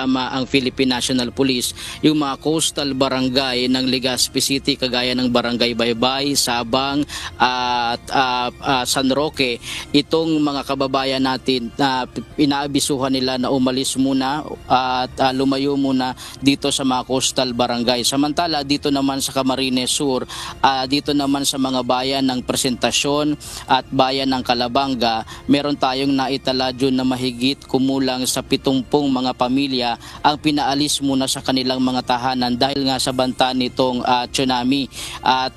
ang Philippine National Police, yung mga coastal barangay ng Legazpi City kagaya ng Barangay Baybay, Sabang at San Roque. Itong mga kababayan natin na inaabisuhan nila na umalis muna at lumayo muna dito sa mga coastal barangay. Samantala dito naman sa Camarines Sur, dito naman sa mga bayan ng Presentasyon at bayan ng Calabanga, meron tayong naitala dyan na mahigit kumulang sa 70 mga pamilya ang pinaalis muna sa kanilang mga tahanan dahil nga sa banta nitong tsunami, at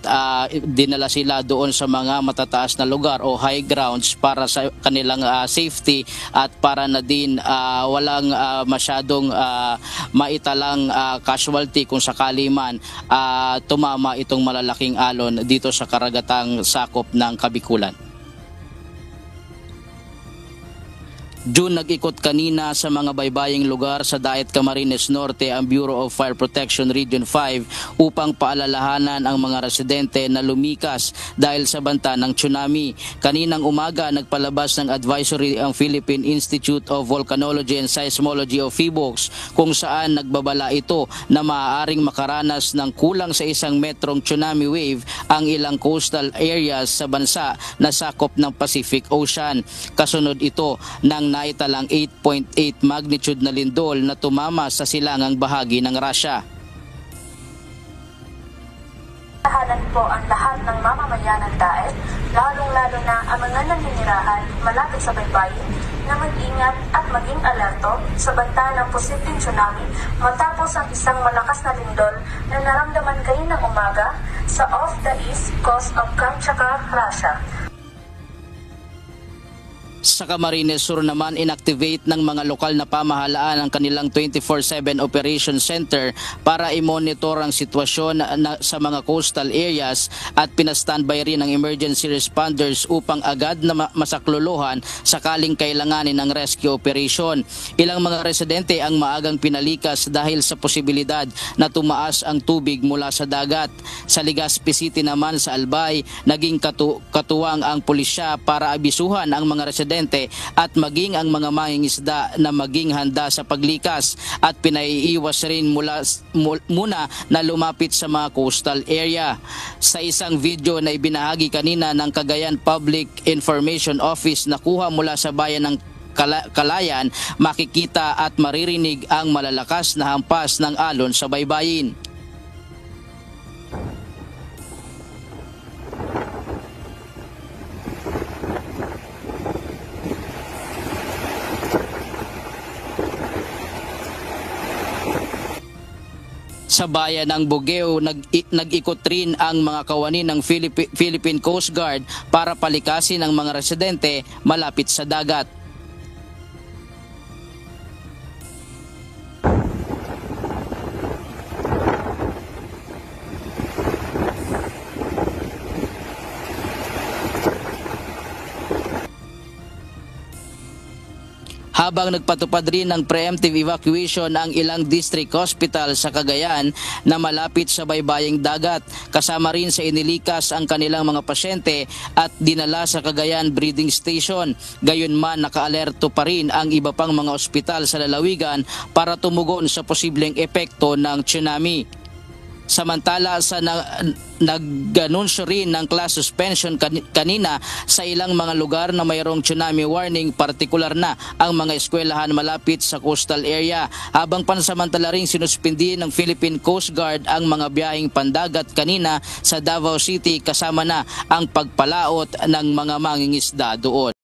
dinala sila doon sa mga matataas na lugar o high grounds para sa kanilang safety at para na din walang masyadong maitalang casualty kung sakali man tumama itong malalaking alon dito sa karagatang sakop ng Kabikulan. June, nag-ikot kanina sa mga baybaying lugar sa Daet Camarines Norte ang Bureau of Fire Protection Region 5 upang paalalahanan ang mga residente na lumikas dahil sa banta ng tsunami. Kaninang umaga, nagpalabas ng advisory ang Philippine Institute of Volcanology and Seismology of PHIVOLCS kung saan nagbabala ito na maaaring makaranas ng kulang sa 1 metrong tsunami wave ang ilang coastal areas sa bansa na sakop ng Pacific Ocean. Kasunod ito ng naitalang 8.8 magnitude na lindol na tumama sa silangang bahagi ng Russia. Tahanan po ang lahat ng mamamayan ng Daet, lalong-lalo na ang mga naninirahan malapit sa baybayin, na mag-ingat at maging alerto sa banta ng posibleng tsunami matapos ang isang malakas na lindol na naramdaman kaninang umaga sa off the east coast of Kamchatka, Russia. Sa Camarines Sur naman, inactivate ng mga lokal na pamahalaan ang kanilang 24/7 Operation Center para i-monitor ang sitwasyon sa mga coastal areas at pinastandby rin ang emergency responders upang agad na masaklolohan sakaling kailanganin ng rescue operation. Ilang mga residente ang maagang pinalikas dahil sa posibilidad na tumaas ang tubig mula sa dagat. Sa Legazpi City naman sa Albay, naging katuwang ang pulisya para abisuhan ang mga residente at maging ang mga mangingisda na maging handa sa paglikas, at pinaiiwas rin muna na lumapit sa mga coastal area. Sa isang video na ibinahagi kanina ng Cagayan Public Information Office na kuha mula sa bayan ng Kalayan, makikita at maririnig ang malalakas na hampas ng alon sa baybayin. Sa bayan ng Bugeo, nag-ikot rin ang mga kawani ng Philippine Coast Guard para palikasin ang mga residente malapit sa dagat. Habang nagpatupad rin ng preemptive evacuation ang ilang district hospital sa Cagayan na malapit sa baybaying dagat, kasama rin sa inilikas ang kanilang mga pasyente at dinala sa Cagayan Breeding Station. Gayunman, nakaalerto pa rin ang iba pang mga ospital sa lalawigan para tumugon sa posibleng epekto ng tsunami. Samantala, nag-anunsyo rin ng class suspension kanina sa ilang mga lugar na mayroong tsunami warning, partikular na ang mga eskwelahan malapit sa coastal area, habang pansamantala ring sinuspindi ng Philippine Coast Guard ang mga biyaheng pandagat kanina sa Davao City, kasama na ang pagpalaot ng mga mangingisda doon.